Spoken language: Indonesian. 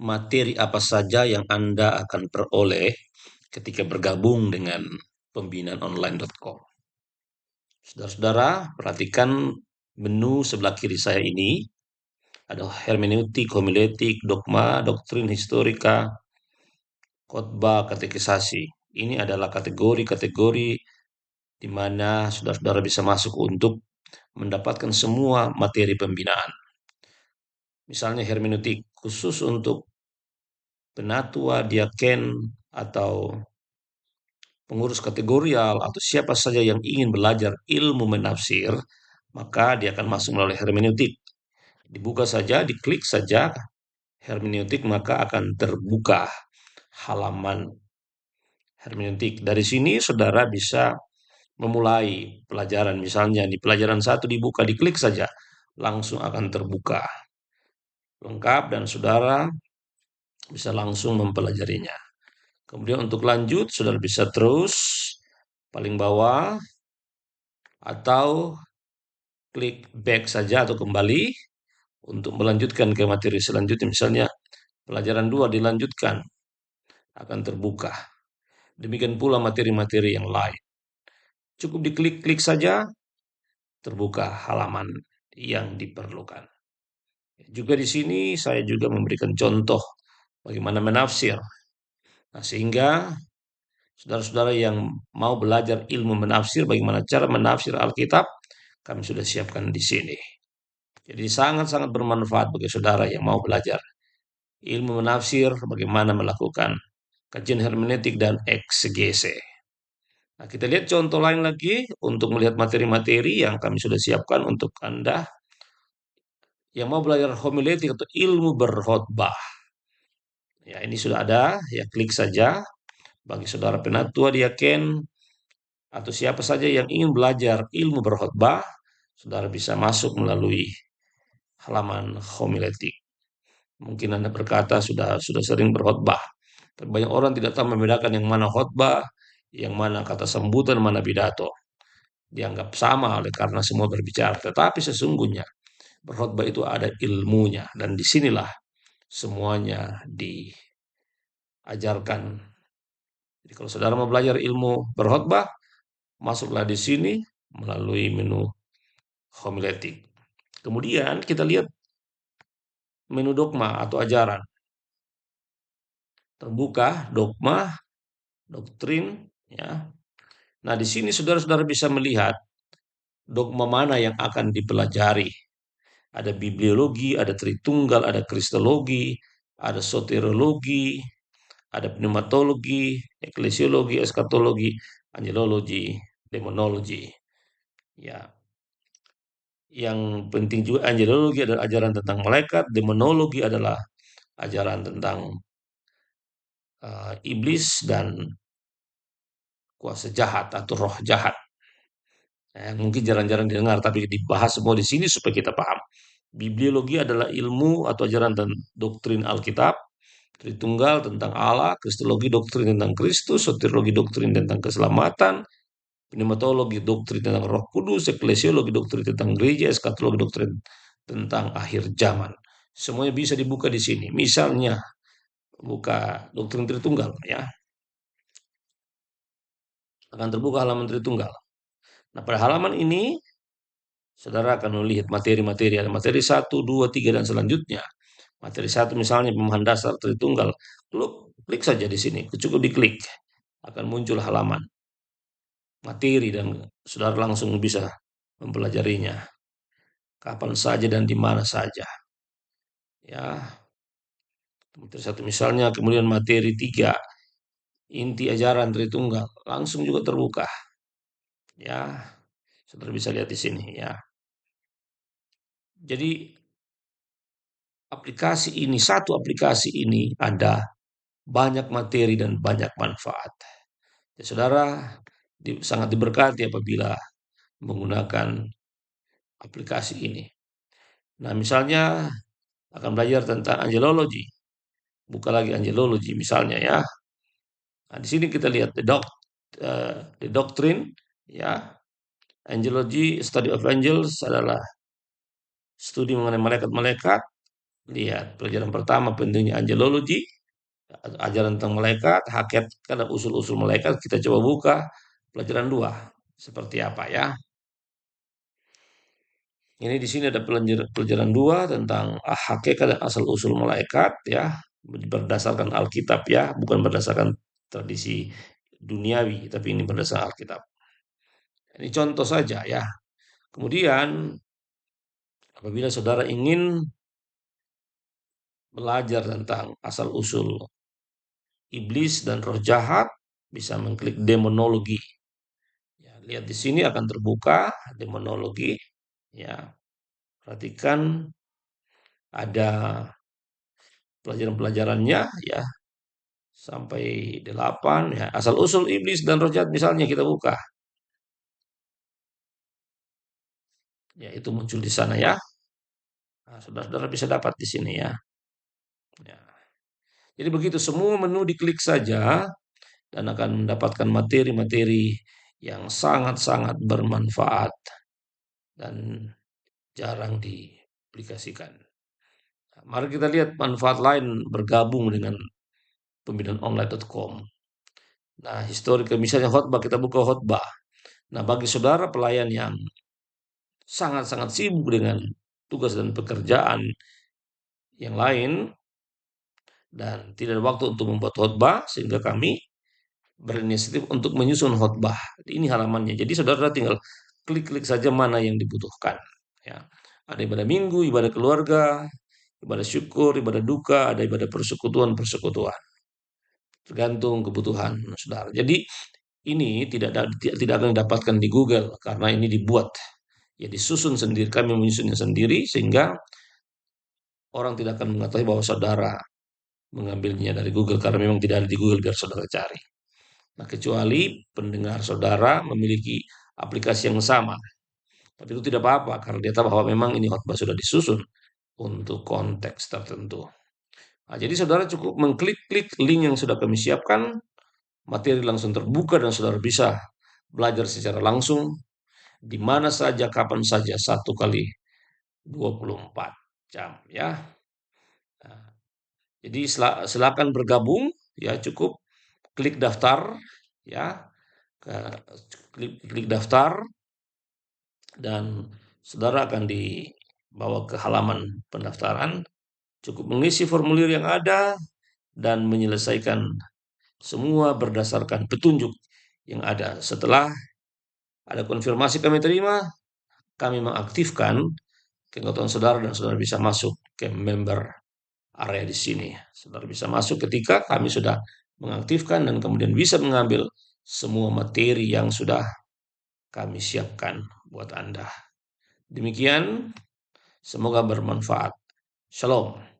materi apa saja yang Anda akan peroleh ketika bergabung dengan pembinaanonline.com. Saudara-saudara, perhatikan menu sebelah kiri saya ini. Ada hermeneutik, homiletik, dogma, doktrin, historika, khotbah, katekisasi. Ini adalah kategori-kategori di mana saudara-saudara bisa masuk untuk mendapatkan semua materi pembinaan. Misalnya hermeneutik khusus untuk penatua, diaken, atau pengurus kategorial, atau siapa saja yang ingin belajar ilmu menafsir, maka dia akan masuk melalui hermeneutik. Dibuka saja, diklik saja hermeneutik, maka akan terbuka halaman hermeneutik. Dari sini saudara bisa memulai pelajaran. Misalnya di pelajaran 1 dibuka, diklik saja, langsung akan terbuka lengkap dan saudara bisa langsung mempelajarinya. Kemudian untuk lanjut, saudara bisa terus paling bawah atau klik back saja atau kembali untuk melanjutkan ke materi selanjutnya. Misalnya pelajaran 2 dilanjutkan, akan terbuka. Demikian pula materi-materi yang lain. Cukup diklik-klik saja, terbuka halaman yang diperlukan. Juga di sini saya juga memberikan contoh bagaimana menafsir. Nah, sehingga saudara-saudara yang mau belajar ilmu menafsir, bagaimana cara menafsir Alkitab, kami sudah siapkan di sini. Jadi sangat-sangat bermanfaat bagi saudara yang mau belajar ilmu menafsir, bagaimana melakukan kajian hermeneutik dan eksegese. Nah, kita lihat contoh lain lagi untuk melihat materi-materi yang kami sudah siapkan untuk Anda yang mau belajar homiletik atau ilmu berkhotbah. Ya, ini sudah ada, ya klik saja bagi saudara penatua, diaken, atau siapa saja yang ingin belajar ilmu berkhotbah, saudara bisa masuk melalui halaman homiletik. Mungkin Anda berkata sudah sering berkhotbah, tapi banyak orang tidak tahu membedakan yang mana khotbah, yang mana kata sambutan, mana pidato. Dianggap sama oleh karena semua berbicara, tetapi sesungguhnya berkhotbah itu ada ilmunya dan disinilah semuanya diajarkan. Jadi kalau saudara mau belajar ilmu berkhotbah, masuklah di sini melalui menu homiletik. Kemudian kita lihat menu dogma atau ajaran. Terbuka dogma, doktrin, ya. Nah, di sini saudara-saudara bisa melihat dogma mana yang akan dipelajari. Ada bibliologi, ada tritunggal, ada kristologi, ada soteriologi, ada pneumatologi, eklesiologi, eskatologi, angelologi, demonologi. Ya, yang penting juga angelologi adalah ajaran tentang malaikat, demonologi adalah ajaran tentang iblis dan kuasa jahat atau roh jahat. Mungkin jarang-jarang didengar, tapi dibahas semua di sini supaya kita paham. Bibliologi adalah ilmu atau ajaran dan doktrin Alkitab, Tritunggal tentang Allah, Kristologi doktrin tentang Kristus, soteriologi doktrin tentang keselamatan, pneumatologi doktrin tentang Roh Kudus, eklesiologi doktrin tentang gereja, eskatologi doktrin tentang akhir zaman. Semuanya bisa dibuka di sini. Misalnya buka doktrin Tritunggal, ya, akan terbuka halaman Tritunggal. Nah, pada halaman ini saudara akan melihat materi-materi, ada materi 1, 2, 3, dan selanjutnya. Materi 1 misalnya pemahaman dasar Tritunggal. Klik saja di sini, cukup diklik. Akan muncul halaman materi dan saudara langsung bisa mempelajarinya kapan saja dan di mana saja. Ya, materi 1 misalnya, kemudian materi 3 inti ajaran Tritunggal, langsung juga terbuka. Ya, saudara bisa lihat di sini, ya. Jadi satu aplikasi ini ada banyak materi dan banyak manfaat. Ya, saudara sangat diberkati apabila menggunakan aplikasi ini. Nah, misalnya akan belajar tentang angelologi. Buka lagi angelologi misalnya, ya. Nah, di sini kita lihat the doctrine, ya. Angelology, study of angels adalah studi mengenai malaikat-malaikat. Lihat, pelajaran pertama pentingnya angelologi, ajaran tentang malaikat, hakikat dan usul-usul malaikat kita coba buka. Pelajaran 2 seperti apa ya? Ini di sini ada pelajaran 2 tentang hakikat dan asal-usul malaikat ya, berdasarkan Alkitab ya, bukan berdasarkan tradisi duniawi, tapi ini berdasarkan Alkitab. Ini contoh saja ya. Kemudian apabila saudara ingin belajar tentang asal-usul iblis dan roh jahat, bisa mengklik demonologi. Ya, lihat di sini akan terbuka demonologi. Ya, perhatikan ada pelajaran-pelajarannya ya sampai 8 ya. Asal-usul iblis dan roh jahat misalnya kita buka. Ya, itu muncul di sana ya. Nah, saudara-saudara bisa dapat di sini ya. Ya. Jadi begitu semua menu diklik saja dan akan mendapatkan materi-materi yang sangat-sangat bermanfaat dan jarang diaplikasikan. Nah, mari kita lihat manfaat lain bergabung dengan pembinaan Nah, historical misalnya khotbah, kita buka khotbah. Nah, bagi saudara pelayan yang sangat-sangat sibuk dengan tugas dan pekerjaan yang lain dan tidak ada waktu untuk membuat khotbah, sehingga kami berinisiatif untuk menyusun khotbah. Ini halamannya. Jadi saudara tinggal klik-klik saja mana yang dibutuhkan. Ya. Ada ibadah minggu, ibadah keluarga, ibadah syukur, ibadah duka, ada ibadah persekutuan-persekutuan. Tergantung kebutuhan saudara. Jadi ini tidak akan didapatkan di Google karena ini dibuat. Ya disusun sendiri, kami menyusunnya sendiri sehingga orang tidak akan mengetahui bahwa saudara mengambilnya dari Google karena memang tidak ada di Google biar saudara cari. Nah, kecuali pendengar saudara memiliki aplikasi yang sama. Tapi itu tidak apa-apa karena dia tahu bahwa memang ini khotbah sudah disusun untuk konteks tertentu. Nah, jadi saudara cukup mengklik-klik link yang sudah kami siapkan, materi langsung terbuka dan saudara bisa belajar secara langsung di mana saja, kapan saja, 1 kali 24 jam ya. Nah, jadi silakan bergabung ya, cukup klik daftar ya, klik daftar dan saudara akan dibawa ke halaman pendaftaran. Cukup mengisi formulir yang ada dan menyelesaikan semua berdasarkan petunjuk yang ada. Setelah ada konfirmasi kami terima, kami mengaktifkan keanggotaan saudara dan saudara bisa masuk ke member area di sini. Saudara bisa masuk ketika kami sudah mengaktifkan dan kemudian bisa mengambil semua materi yang sudah kami siapkan buat Anda. Demikian, semoga bermanfaat. Shalom.